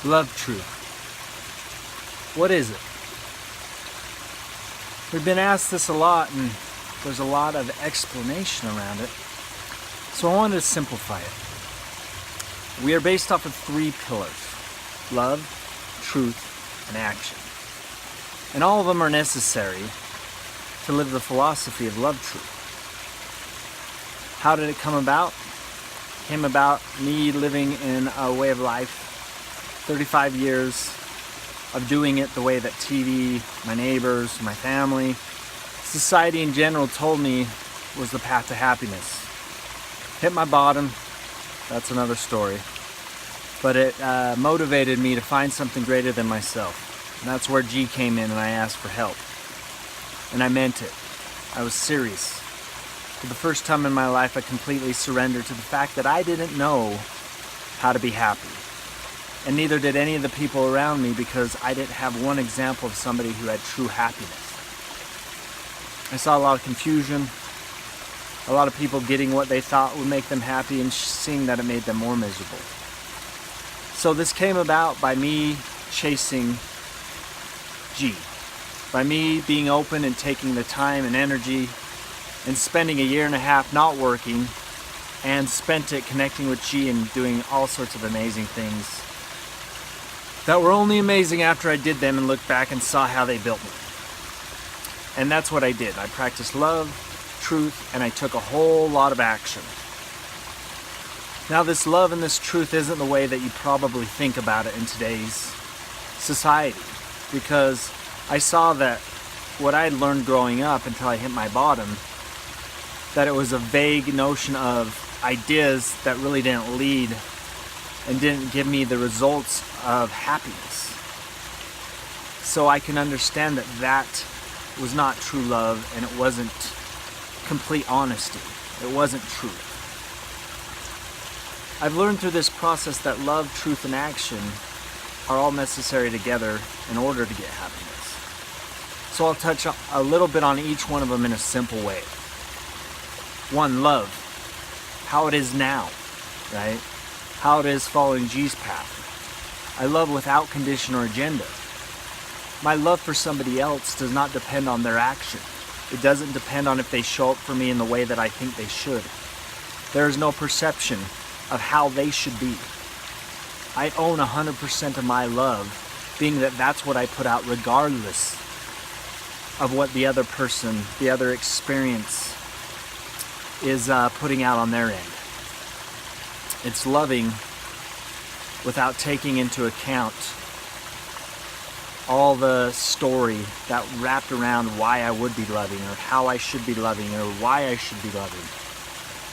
LuvTru. What is it? We've been asked this a lot, and there's a lot of explanation around it. So I wanted to simplify it. We are based off of 3 pillars: love, truth, and action. And all of them are necessary to live the philosophy of LuvTru. How did it come about? It came about me living in a way of life, 35 years of doing it the way that TV, my neighbors, my family, society in general told me was the path to happiness. Hit my bottom, that's another story. But it motivated me to find something greater than myself. And that's where G came in, and I asked for help. And I meant it. I was serious. For the first time in my life, I completely surrendered to the fact that I didn't know how to be happy. And neither did any of the people around me, because I didn't have one example of somebody who had true happiness. I saw a lot of confusion, a lot of people getting what they thought would make them happy and seeing that it made them more miserable. So this came about by me chasing G, by me being open and taking the time and energy and spending 1.5 years not working, and spent it connecting with G and doing all sorts of amazing things that were only amazing after I did them and looked back and saw how they built me. And that's what I did. I practiced love, truth, and I took a whole lot of action. Now this love and this truth isn't the way that you probably think about it in today's society, because I saw that what I had learned growing up until I hit my bottom, that it was a vague notion of ideas that really didn't lead and didn't give me the results of happiness. So I can understand that that was not true love, and it wasn't complete honesty. It wasn't truth. I've learned through this process that love, truth, and action are all necessary together in order to get happiness. So I'll touch a little bit on each one of them in a simple way. 1, love. How it is now, right? How it is following G's path. I love without condition or agenda. My love for somebody else does not depend on their action. It doesn't depend on if they show up for me in the way that I think they should. There is no perception of how they should be. I own 100% of my love, being that that's what I put out regardless of what the other person, the other experience is putting out on their end. It's loving without taking into account all the story that wrapped around why I would be loving, or how I should be loving, or why I should be loving.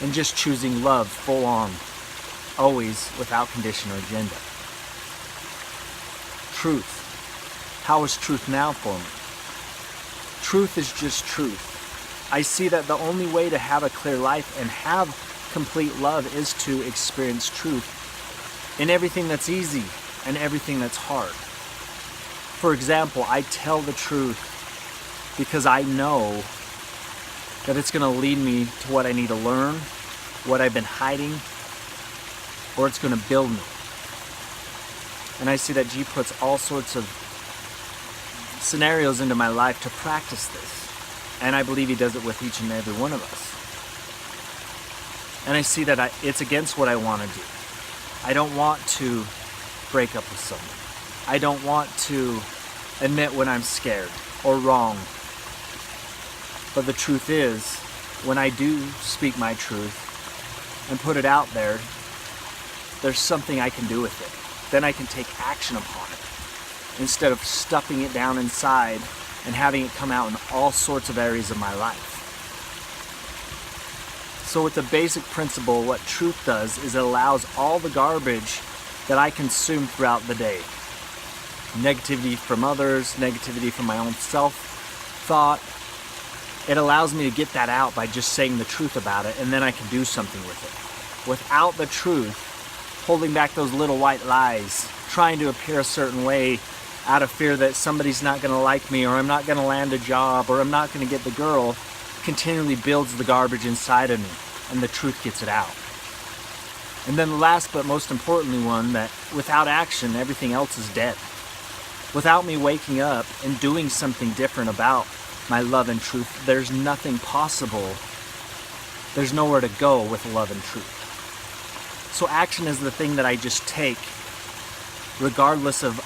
And just choosing love full on, always without condition or agenda. Truth. How is truth now for me? Truth is just truth. I see that the only way to have a clear life and have complete love is to experience truth in everything that's easy and everything that's hard. For example, I tell the truth because I know that it's going to lead me to what I need to learn, what I've been hiding, or it's going to build me. And I see that G puts all sorts of scenarios into my life to practice this. And I believe he does it with each and every one of us. And I see that it's against what I want to do. I don't want to break up with someone. I don't want to admit when I'm scared or wrong. But the truth is, when I do speak my truth and put it out there, there's something I can do with it. Then I can take action upon it, instead of stuffing it down inside and having it come out in all sorts of areas of my life. So with the basic principle, what truth does is it allows all the garbage that I consume throughout the day. Negativity from others, negativity from my own self-thought. It allows me to get that out by just saying the truth about it, and then I can do something with it. Without the truth, holding back those little white lies, trying to appear a certain way out of fear that somebody's not going to like me, or I'm not going to land a job, or I'm not going to get the girl, continually builds the garbage inside of me, and the truth gets it out. And then the last but most importantly one, that without action, everything else is dead. Without me waking up and doing something different about my love and truth, there's nothing possible. There's nowhere to go with love and truth. So action is the thing that I just take, regardless of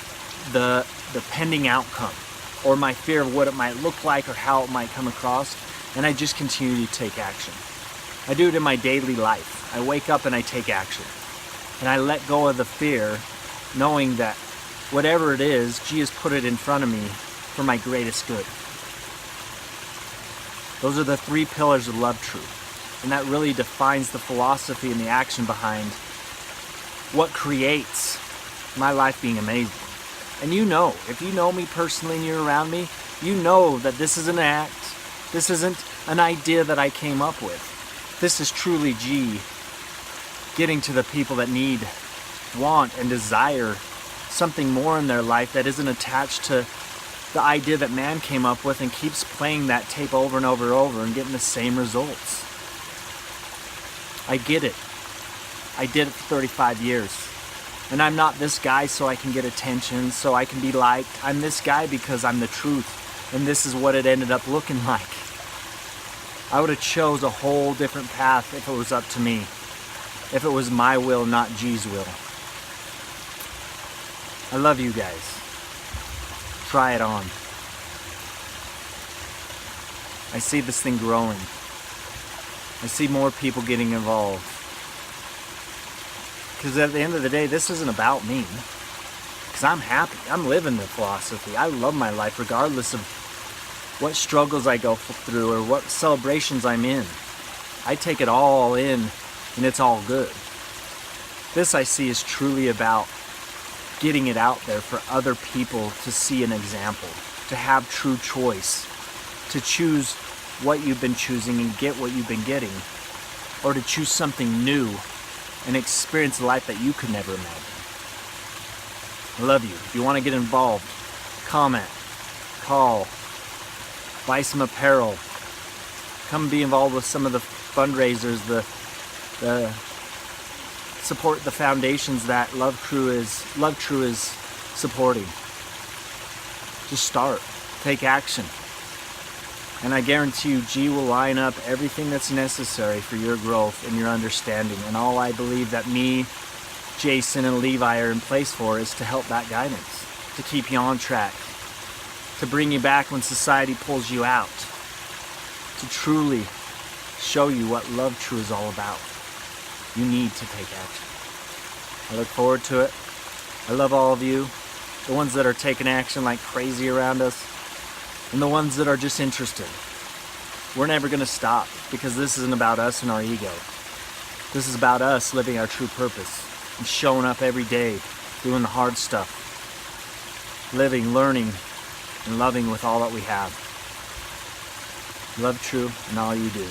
the pending outcome or my fear of what it might look like or how it might come across, and I just continue to take action. I do it in my daily life. I wake up and I take action. And I let go of the fear, knowing that whatever it is, G has put it in front of me for my greatest good. Those are the 3 pillars of LuvTru. And that really defines the philosophy and the action behind what creates my life being amazing. And you know, if you know me personally and you're around me, you know that this is an act. This isn't an idea that I came up with. This is truly G getting to the people that need, want, and desire something more in their life that isn't attached to the idea that man came up with and keeps playing that tape over and over and over and getting the same results. I get it. I did it for 35 years. And I'm not this guy so I can get attention, so I can be liked. I'm this guy because I'm the truth. And this is what it ended up looking like. I would have chose a whole different path if it was up to me. If it was my will, not G's will. I love you guys. Try it on. I see this thing growing. I see more people getting involved. Because at the end of the day, this isn't about me. Because I'm happy. I'm living the philosophy. I love my life regardless of what struggles I go through or what celebrations I'm in. I take it all in and it's all good. This I see is truly about getting it out there for other people to see an example, to have true choice, to choose what you've been choosing and get what you've been getting, or to choose something new and experience a life that you could never imagine. I love you. If you want to get involved, comment, call, buy some apparel, come be involved with some of the fundraisers, the support the foundations that LuvTru is supporting. Just start, take action. And I guarantee you, G will line up everything that's necessary for your growth and your understanding. And all I believe that me, Jason, and Levi are in place for is to help that guidance, to keep you on track, to bring you back when society pulls you out, to truly show you what LuvTru is all about. You need to take action. I look forward to it. I love all of you, the ones that are taking action like crazy around us, and the ones that are just interested. We're never going to stop because this isn't about us and our ego. This is about us living our true purpose and showing up every day, doing the hard stuff, living, learning, and loving with all that we have. LuvTru and all you do.